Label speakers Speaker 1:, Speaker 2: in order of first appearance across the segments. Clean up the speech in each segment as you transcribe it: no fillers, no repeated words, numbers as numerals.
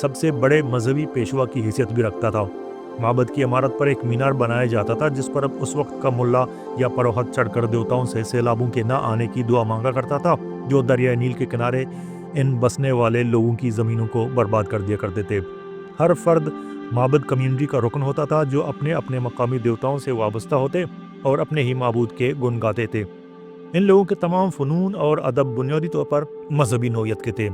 Speaker 1: سب سے بڑے مذہبی پیشوا کی حیثیت بھی رکھتا تھا۔ معبد کی عمارت پر ایک مینار بنایا جاتا تھا جس پر اب اس وقت کا ملا یا پروہت چڑھ کر دیوتاؤں سے سیلابوں کے نہ آنے کی دعا مانگا کرتا تھا، جو دریائے نیل کے کنارے ان بسنے والے لوگوں کی زمینوں کو برباد کر دیا کرتے تھے۔ ہر فرد معبد کمیونٹی کا رکن ہوتا تھا جو اپنے اپنے مقامی دیوتاؤں سے وابستہ ہوتے اور اپنے ہی معبود کے گن گاتے تھے۔ ان لوگوں کے تمام فنون اور ادب بنیادی طور پر مذہبی نوعیت کے تھے۔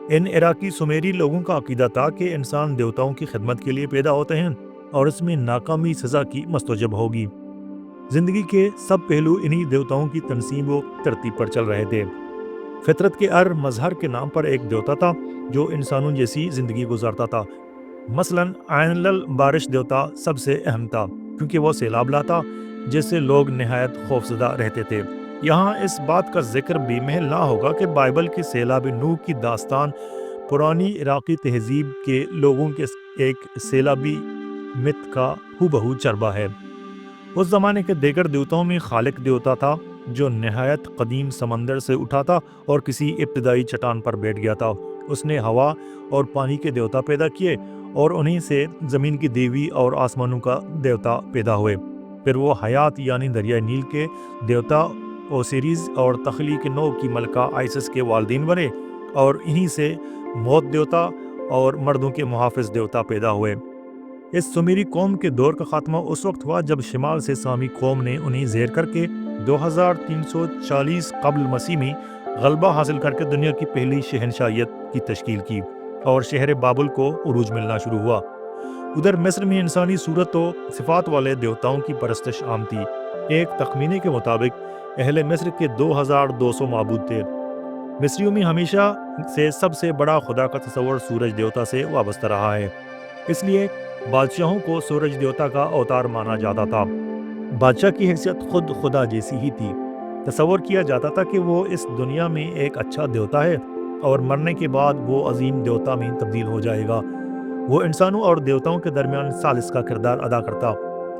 Speaker 1: ان عراقی سمیری لوگوں کا عقیدہ تھا کہ انسان دیوتاؤں کی خدمت کے لیے پیدا ہوتے ہیں اور اس میں ناکامی سزا کی مستوجب ہوگی۔ زندگی کے سب پہلو انہی دیوتاؤں کی تنظیم و ترتیب پر چل رہے تھے۔ فطرت کے مظہر کے نام پر ایک دیوتا تھا جو انسانوں جیسی زندگی گزارتا تھا۔ مثلاً عین البارش دیوتا سب سے اہم تھا کیونکہ وہ سیلاب لاتا جس سے لوگ نہایت خوفزدہ رہتے تھے۔ یہاں اس بات کا ذکر بھی محل نہ ہوگا کہ بائبل کے سیلاب نوح کی داستان پرانی عراقی تہذیب کے لوگوں کے ایک سیلابی مت کا ہو بہو چربہ ہے۔ اس زمانے کے دیگر دیوتاؤں میں خالق دیوتا تھا جو نہایت قدیم سمندر سے اٹھا تھا اور کسی ابتدائی چٹان پر بیٹھ گیا تھا۔ اس نے ہوا اور پانی کے دیوتا پیدا کیے اور انہی سے زمین کی دیوی اور آسمانوں کا دیوتا پیدا ہوئے۔ پھر وہ حیات یعنی دریائے نیل کے دیوتا اوسیریس اور تخلیق نو کی ملکہ آئسس کے والدین بنے اور انہی سے موت دیوتا اور مردوں کے محافظ دیوتا پیدا ہوئے۔ اس سمیری قوم کے دور کا خاتمہ اس وقت ہوا جب شمال سے سامی قوم نے انہیں زیر کر کے 2340 قبل مسیح میں غلبہ حاصل کر کے دنیا کی پہلی شہنشاہیت کی تشکیل کی اور شہر بابل کو عروج ملنا شروع ہوا۔ ادھر مصر میں انسانی صورت و صفات والے دیوتاؤں کی پرستش عام تھی۔ ایک تخمینے کے مطابق اہل مصر کے 2200 معبود تھے۔ مصریوں میں ہمیشہ سے سب سے بڑا خدا کا تصور سورج دیوتا سے وابستہ رہا ہے، اس لیے بادشاہوں کو سورج دیوتا کا اوتار مانا جاتا تھا۔ بادشاہ کی حیثیت خود خدا جیسی ہی تھی۔ تصور کیا جاتا تھا کہ وہ اس دنیا میں ایک اچھا دیوتا ہے اور مرنے کے بعد وہ عظیم دیوتا میں تبدیل ہو جائے گا۔ وہ انسانوں اور دیوتاؤں کے درمیان ثالث کا کردار ادا کرتا۔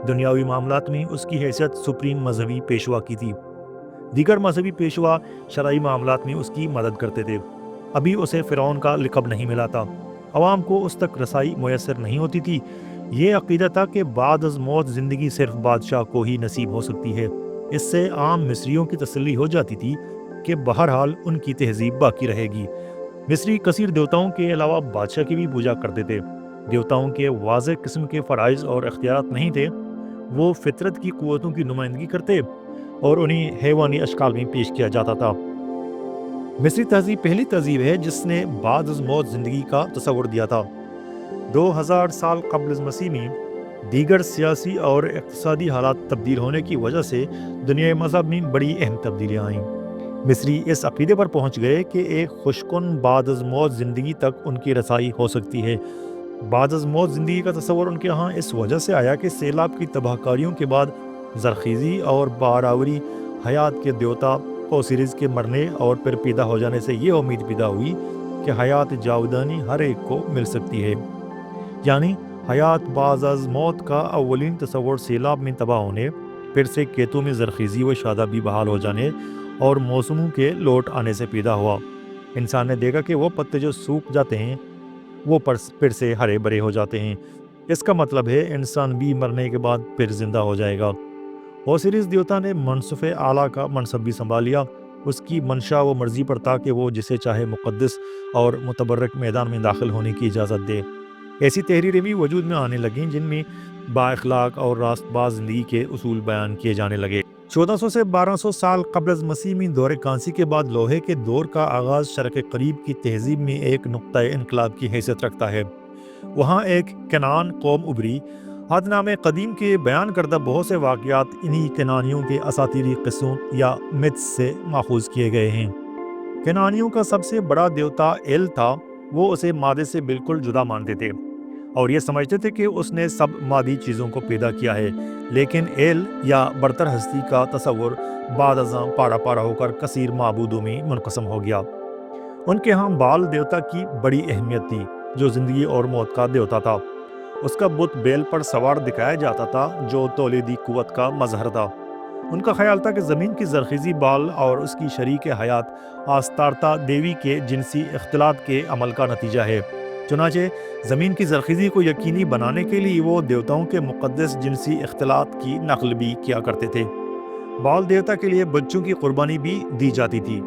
Speaker 1: دنیاوی معاملات میں اس کی حیثیت سپریم مذہبی پیشوا کی تھی۔ دیگر مذہبی پیشوا شرعی معاملات میں اس کی مدد کرتے تھے۔ ابھی اسے فرعون کا لقب نہیں ملا تھا، عوام کو اس تک رسائی میسر نہیں ہوتی تھی۔ یہ عقیدہ تھا کہ بعد از موت زندگی صرف بادشاہ کو ہی نصیب ہو سکتی ہے۔ اس سے عام مصریوں کی تسلی ہو جاتی تھی کہ بہرحال ان کی تہذیب باقی رہے گی۔ مصری کثیر دیوتاؤں کے علاوہ بادشاہ کی بھی پوجا کرتے تھے۔ دیوتاؤں کے واضح قسم کے فرائض اور اختیارات نہیں تھے، وہ فطرت کی قوتوں کی نمائندگی کرتے اور انہیں حیوانی اشکال میں پیش کیا جاتا تھا۔ مصری تہذیب پہلی تہذیب ہے جس نے بعد از موت زندگی کا تصور دیا تھا۔ 2000 سال قبل از مسیح میں دیگر سیاسی اور اقتصادی حالات تبدیل ہونے کی وجہ سے دنیا مذہب میں بڑی اہم تبدیلیاں آئیں۔ مصری اس عقیدے پر پہنچ گئے کہ ایک خوشکن بعد از موت زندگی تک ان کی رسائی ہو سکتی ہے۔ بعد از موت زندگی کا تصور ان کے ہاں اس وجہ سے آیا کہ سیلاب کی تباہ کاریوں کے بعد زرخیزی اور بہراوری حیات کے دیوتا اوسیریس کے مرنے اور پھر پیدا ہو جانے سے یہ امید پیدا ہوئی کہ حیات جاودانی ہر ایک کو مل سکتی ہے۔ یعنی حیات بعد از موت کا اولین تصور سیلاب میں تباہ ہونے، پھر سے کھیتوں میں زرخیزی و شادابی بحال ہو جانے اور موسموں کے لوٹ آنے سے پیدا ہوا۔ انسان نے دیکھا کہ وہ پتے جو سوکھ جاتے ہیں وہ پھر سے ہرے بھرے ہو جاتے ہیں۔ اس کا مطلب ہے انسان بھی مرنے کے بعد پھر زندہ ہو جائے گا۔ اوسیریس دیوتا نے منصف اعلیٰ کا منصب بھی سنبھال لیا۔ اس کی منشا و مرضی پر تھا کہ وہ جسے چاہے مقدس اور متبرک میدان میں داخل ہونے کی اجازت دے۔ ایسی تحریریں بھی وجود میں آنے لگیں جن میں با اخلاق اور راست باز زندگی کے اصول بیان کیے جانے لگے۔ 1400 سے 1200 سال قبل از مسیح میں دور کانسی کے بعد لوہے کے دور کا آغاز شرق قریب کی تہذیب میں ایک نقطۂ انقلاب کی حیثیت رکھتا ہے۔ وہاں ایک کنعان قوم ابھری۔ عہد نامہ قدیم کے بیان کردہ بہت سے واقعات انہی کنعانیوں کے اساطیری قصوں یا متس سے ماخوذ کیے گئے ہیں۔ کنعانیوں کا سب سے بڑا دیوتا ایل تھا۔ وہ اسے مادے سے بالکل جدا مانتے تھے اور یہ سمجھتے تھے کہ اس نے سب مادی چیزوں کو پیدا کیا ہے، لیکن ایل یا برتر ہستی کا تصور بعد ازاں پارا پارا ہو کر کثیر معبودوں میں منقسم ہو گیا۔ ان کے ہاں بال دیوتا کی بڑی اہمیت تھی جو زندگی اور موت کا دیوتا تھا۔ اس کا بت بیل پر سوار دکھایا جاتا تھا جو تولیدی قوت کا مظہر تھا۔ ان کا خیال تھا کہ زمین کی زرخیزی بال اور اس کی شریک حیات آستارتا دیوی کے جنسی اختلاط کے عمل کا نتیجہ ہے۔ چنانچہ زمین کی زرخیزی کو یقینی بنانے کے لیے وہ دیوتاؤں کے مقدس جنسی اختلاط کی نقل بھی کیا کرتے تھے۔ بال دیوتا کے لیے بچوں کی قربانی بھی دی جاتی تھی۔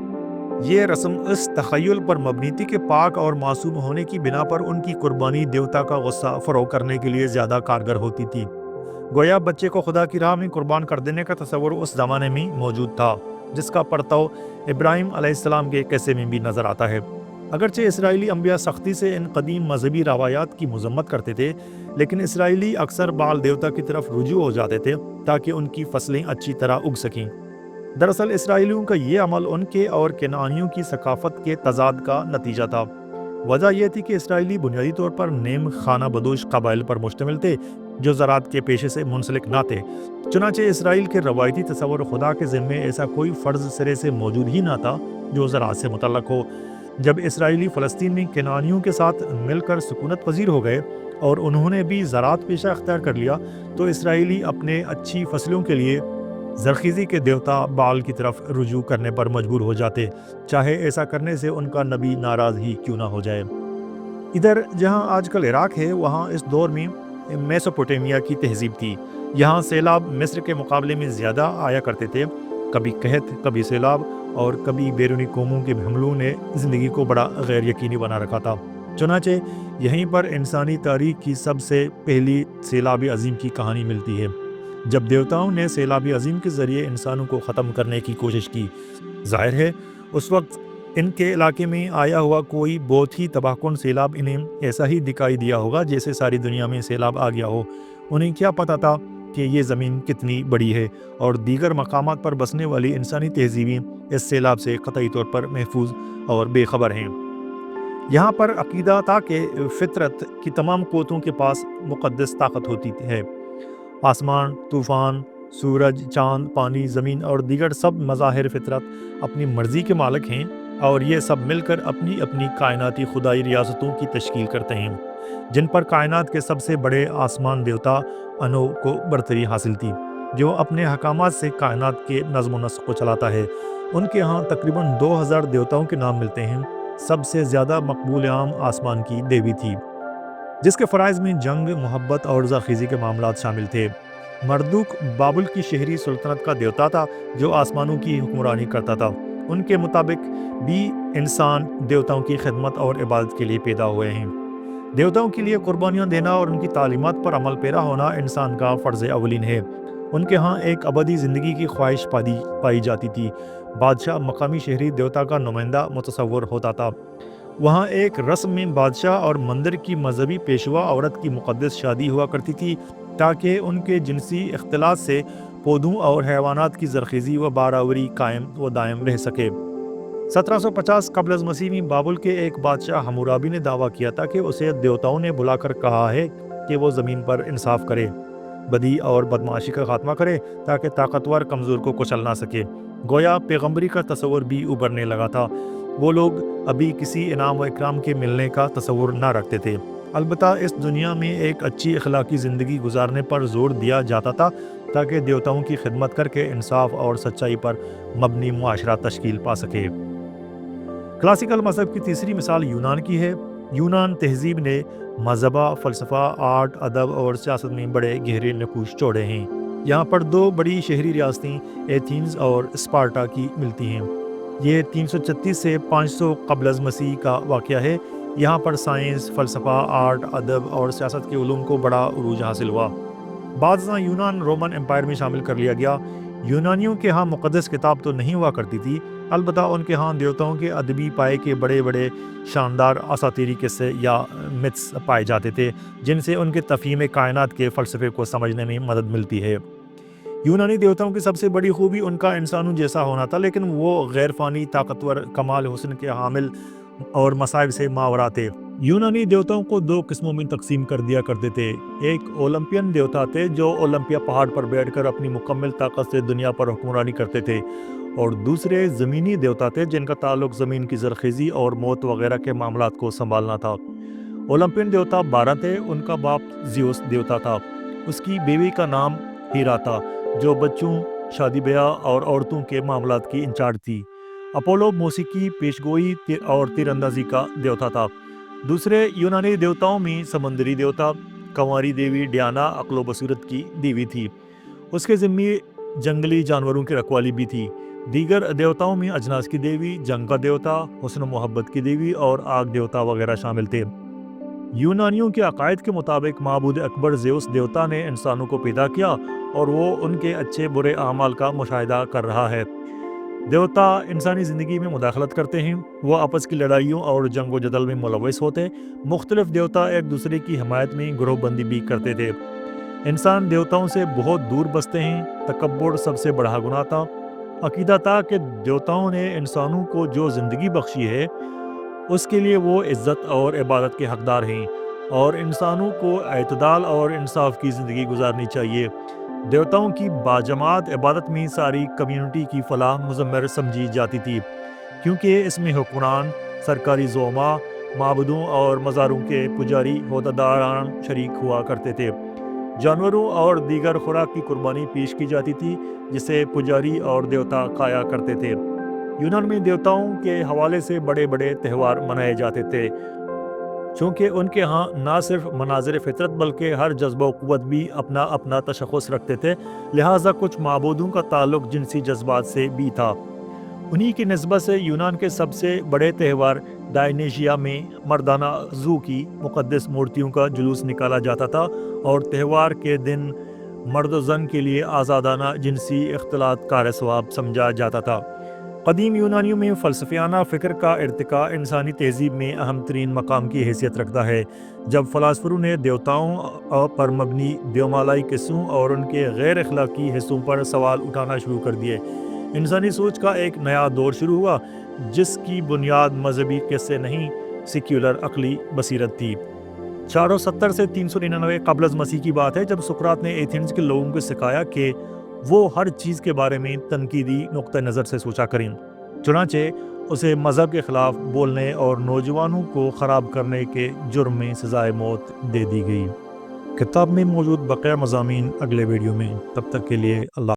Speaker 1: یہ رسم اس تخیل پر مبنی تھی کہ پاک اور معصوم ہونے کی بنا پر ان کی قربانی دیوتا کا غصہ فروغ کرنے کے لیے زیادہ کارگر ہوتی تھی۔ گویا بچے کو خدا کی راہ میں قربان کر دینے کا تصور اس زمانے میں موجود تھا، جس کا پرتو ابراہیم علیہ السلام کے قصے میں بھی نظر آتا ہے۔ اگرچہ اسرائیلی انبیاء سختی سے ان قدیم مذہبی روایات کی مذمت کرتے تھے، لیکن اسرائیلی اکثر بال دیوتا کی طرف رجوع ہو جاتے تھے تاکہ ان کی فصلیں اچھی طرح اگ سکیں۔ دراصل اسرائیلیوں کا یہ عمل ان کے اور کنعانیوں کی ثقافت کے تضاد کا نتیجہ تھا۔ وجہ یہ تھی کہ اسرائیلی بنیادی طور پر نیم خانہ بدوش قبائل پر مشتمل تھے جو زراعت کے پیشے سے منسلک نہ تھے۔ چنانچہ اسرائیل کے روایتی تصور خدا کے ذمے ایسا کوئی فرض سرے سے موجود ہی نہ تھا جو زراعت سے متعلق ہو۔ جب اسرائیلی فلسطین میں کنعانیوں کے ساتھ مل کر سکونت پذیر ہو گئے اور انہوں نے بھی زراعت پیشہ اختیار کر لیا، تو اسرائیلی اپنے اچھی فصلوں کے لیے زرخیزی کے دیوتا بال کی طرف رجوع کرنے پر مجبور ہو جاتے، چاہے ایسا کرنے سے ان کا نبی ناراض ہی کیوں نہ ہو جائے۔ ادھر جہاں آج کل عراق ہے، وہاں اس دور میں میسوپوٹیمیا کی تہذیب تھی۔ یہاں سیلاب مصر کے مقابلے میں زیادہ آیا کرتے تھے۔ کبھی قحط، کبھی سیلاب اور کبھی بیرونی قوموں کے حملوں نے زندگی کو بڑا غیر یقینی بنا رکھا تھا۔ چنانچہ یہیں پر انسانی تاریخ کی سب سے پہلی سیلاب عظیم کی کہانی ملتی ہے، جب دیوتاؤں نے سیلاب عظیم کے ذریعے انسانوں کو ختم کرنے کی کوشش کی۔ ظاہر ہے اس وقت ان کے علاقے میں آیا ہوا کوئی بہت ہی تباہ کن سیلاب انہیں ایسا ہی دکھائی دیا ہوگا جیسے ساری دنیا میں سیلاب آ گیا ہو۔ انہیں کیا پتہ تھا کہ یہ زمین کتنی بڑی ہے اور دیگر مقامات پر بسنے والی انسانی تہذیبیں اس سیلاب سے قطعی طور پر محفوظ اور بے خبر ہیں۔ یہاں پر عقیدہ تھا کہ فطرت کی تمام قوتوں کے پاس مقدس طاقت ہوتی ہے۔ آسمان، طوفان، سورج، چاند، پانی، زمین اور دیگر سب مظاہر فطرت اپنی مرضی کے مالک ہیں، اور یہ سب مل کر اپنی اپنی کائناتی خدائی ریاستوں کی تشکیل کرتے ہیں، جن پر کائنات کے سب سے بڑے آسمان دیوتا انو کو برتری حاصل تھی، جو اپنے حکامات سے کائنات کے نظم و نسق کو چلاتا ہے۔ ان کے ہاں تقریباً 2000 دیوتاؤں کے نام ملتے ہیں۔ سب سے زیادہ مقبول عام آسمان کی دیوی تھی، جس کے فرائض میں جنگ، محبت اور زرخیزی کے معاملات شامل تھے۔ مردوک بابل کی شہری سلطنت کا دیوتا تھا جو آسمانوں کی حکمرانی کرتا تھا۔ ان کے مطابق بھی انسان دیوتاؤں کی خدمت اور عبادت کے لیے پیدا ہوئے ہیں۔ دیوتاؤں کے لیے قربانیاں دینا اور ان کی تعلیمات پر عمل پیرا ہونا انسان کا فرض اولین ہے۔ ان کے ہاں ایک ابدی زندگی کی خواہش پائی جاتی تھی۔ بادشاہ مقامی شہری دیوتا کا نمائندہ متصور ہوتا تھا۔ وہاں ایک رسم میں بادشاہ اور مندر کی مذہبی پیشوا عورت کی مقدس شادی ہوا کرتی تھی تاکہ ان کے جنسی اختلاط سے پودوں اور حیوانات کی زرخیزی و بارآوری قائم و دائم رہ سکے۔ 1750 قبل از مسیح میں بابل کے ایک بادشاہ حمورابی نے دعویٰ کیا تھا کہ اسے دیوتاؤں نے بلا کر کہا ہے کہ وہ زمین پر انصاف کرے، بدی اور بدمعاشی کا خاتمہ کرے تاکہ طاقتور کمزور کو کچل نہ سکے۔ گویا پیغمبری کا تصور بھی ابھرنے لگا تھا۔ وہ لوگ ابھی کسی انعام و اکرام کے ملنے کا تصور نہ رکھتے تھے۔ البتہ اس دنیا میں ایک اچھی اخلاقی زندگی گزارنے پر زور دیا جاتا تھا تاکہ دیوتاؤں کی خدمت کر کے انصاف اور سچائی پر مبنی معاشرہ تشکیل پا سکے۔ کلاسیکل مذہب کی تیسری مثال یونان کی ہے۔ یونان تہذیب نے مذہبہ، فلسفہ، آرٹ، ادب اور سیاست میں بڑے گہرے نقوش چھوڑے ہیں۔ یہاں پر دو بڑی شہری ریاستیں ایتھنز اور اسپارٹا کی ملتی ہیں۔ یہ 336 سے 500 قبل از مسیح کا واقعہ ہے۔ یہاں پر سائنس، فلسفہ، آرٹ، ادب اور سیاست کے علوم کو بڑا عروج حاصل ہوا۔ بعد ازاں یونان رومن امپائر میں شامل کر لیا گیا۔ یونانیوں کے ہاں مقدس کتاب تو نہیں ہوا کرتی تھی، البتہ ان کے ہاں دیوتاؤں کے ادبی پائے کے بڑے بڑے شاندار اساطیری قصے یا متس پائے جاتے تھے، جن سے ان کے تفہیم کائنات کے فلسفے کو سمجھنے میں مدد ملتی ہے۔ یونانی دیوتاؤں کی سب سے بڑی خوبی ان کا انسانوں جیسا ہونا تھا، لیکن وہ غیر فانی، طاقتور، کمال حسن کے حامل اور مصائب سے ماورا تھے۔ یونانی دیوتاؤں کو دو قسموں میں تقسیم کر دیا کرتے تھے۔ ایک اولمپین دیوتا تھے جو اولمپیا پہاڑ پر بیٹھ کر اپنی مکمل طاقت سے دنیا پر حکمرانی کرتے تھے، اور دوسرے زمینی دیوتا تھے جن کا تعلق زمین کی زرخیزی اور موت وغیرہ کے معاملات کو سنبھالنا تھا۔ اولمپین دیوتا 12 تھے۔ ان کا باپ زیوس دیوتا تھا، اس کی بیوی کا نام ہیرا تھا جو بچوں، شادی بیاہ اور عورتوں کے معاملات کی انچارج تھی۔ اپولو موسیقی، پیشگوئی اور تیر اندازی کا دیوتا تھا۔ دوسرے یونانی دیوتاؤں میں سمندری دیوتا کنواری دیوی ڈیانا عقل و بصیرت کی دیوی تھی، اس کے ذمہ جنگلی جانوروں کی رکھوالی بھی تھی۔ دیگر دیوتاؤں میں اجناس کی دیوی، جنگ کا دیوتا، حسن و محبت کی دیوی اور آگ دیوتا وغیرہ شامل تھے۔ یونانیوں کے عقائد کے مطابق معبود اکبر زیوس دیوتا نے انسانوں کو پیدا کیا اور وہ ان کے اچھے برے اعمال کا مشاہدہ کر رہا ہے۔ دیوتا انسانی زندگی میں مداخلت کرتے ہیں، وہ آپس کی لڑائیوں اور جنگ و جدل میں ملوث ہوتے۔ مختلف دیوتا ایک دوسرے کی حمایت میں گروہ بندی بھی کرتے تھے۔ انسان دیوتاؤں سے بہت دور بستے ہیں۔ تکبر سب سے بڑا گناہ تھا۔ عقیدہ تھا کہ دیوتاؤں نے انسانوں کو جو زندگی بخشی ہے اس کے لیے وہ عزت اور عبادت کے حقدار ہیں، اور انسانوں کو اعتدال اور انصاف کی زندگی گزارنی چاہیے۔ دیوتاؤں کی باجماعت عبادت میں ساری کمیونٹی کی فلاح مضمر سمجھی جاتی تھی، کیونکہ اس میں حکمران، سرکاری زعماء، معبودوں اور مزاروں کے پجاری عہدیداران شریک ہوا کرتے تھے۔ جانوروں اور دیگر خوراک کی قربانی پیش کی جاتی تھی جسے پجاری اور دیوتا کھایا کرتے تھے۔ یونان میں دیوتاؤں کے حوالے سے بڑے بڑے تہوار منائے جاتے تھے، چونکہ ان کے ہاں نہ صرف مناظر فطرت بلکہ ہر جذبہ و قوت بھی اپنا اپنا تشخص رکھتے تھے، لہٰذا کچھ معبودوں کا تعلق جنسی جذبات سے بھی تھا۔ انہی کی نسبت سے یونان کے سب سے بڑے تہوار ڈائنیشیا میں مردانہ زو کی مقدس مورتیوں کا جلوس نکالا جاتا تھا، اور تہوار کے دن مرد و زن کے لیے آزادانہ جنسی اختلاط کار ثواب سمجھا جاتا تھا۔ قدیم یونانیوں میں فلسفیانہ فکر کا ارتقاء انسانی تہذیب میں اہم ترین مقام کی حیثیت رکھتا ہے۔ جب فلاسفروں نے دیوتاؤں پر مبنی دیومالائی قصوں اور ان کے غیر اخلاقی حصوں پر سوال اٹھانا شروع کر دیے، انسانی سوچ کا ایک نیا دور شروع ہوا جس کی بنیاد مذہبی قصے نہیں، سیکولر عقلی بصیرت تھی۔ 470 سے 399 قبل از مسیح کی بات ہے جب سقراط نے ایتھنز کے لوگوں کو سکھایا کہ وہ ہر چیز کے بارے میں تنقیدی نقطہ نظر سے سوچا کریں۔ چنانچہ اسے مذہب کے خلاف بولنے اور نوجوانوں کو خراب کرنے کے جرم میں سزائے موت دے دی گئی۔ کتاب میں موجود بقیہ مضامین اگلے ویڈیو میں، تب تک کے لیے اللہ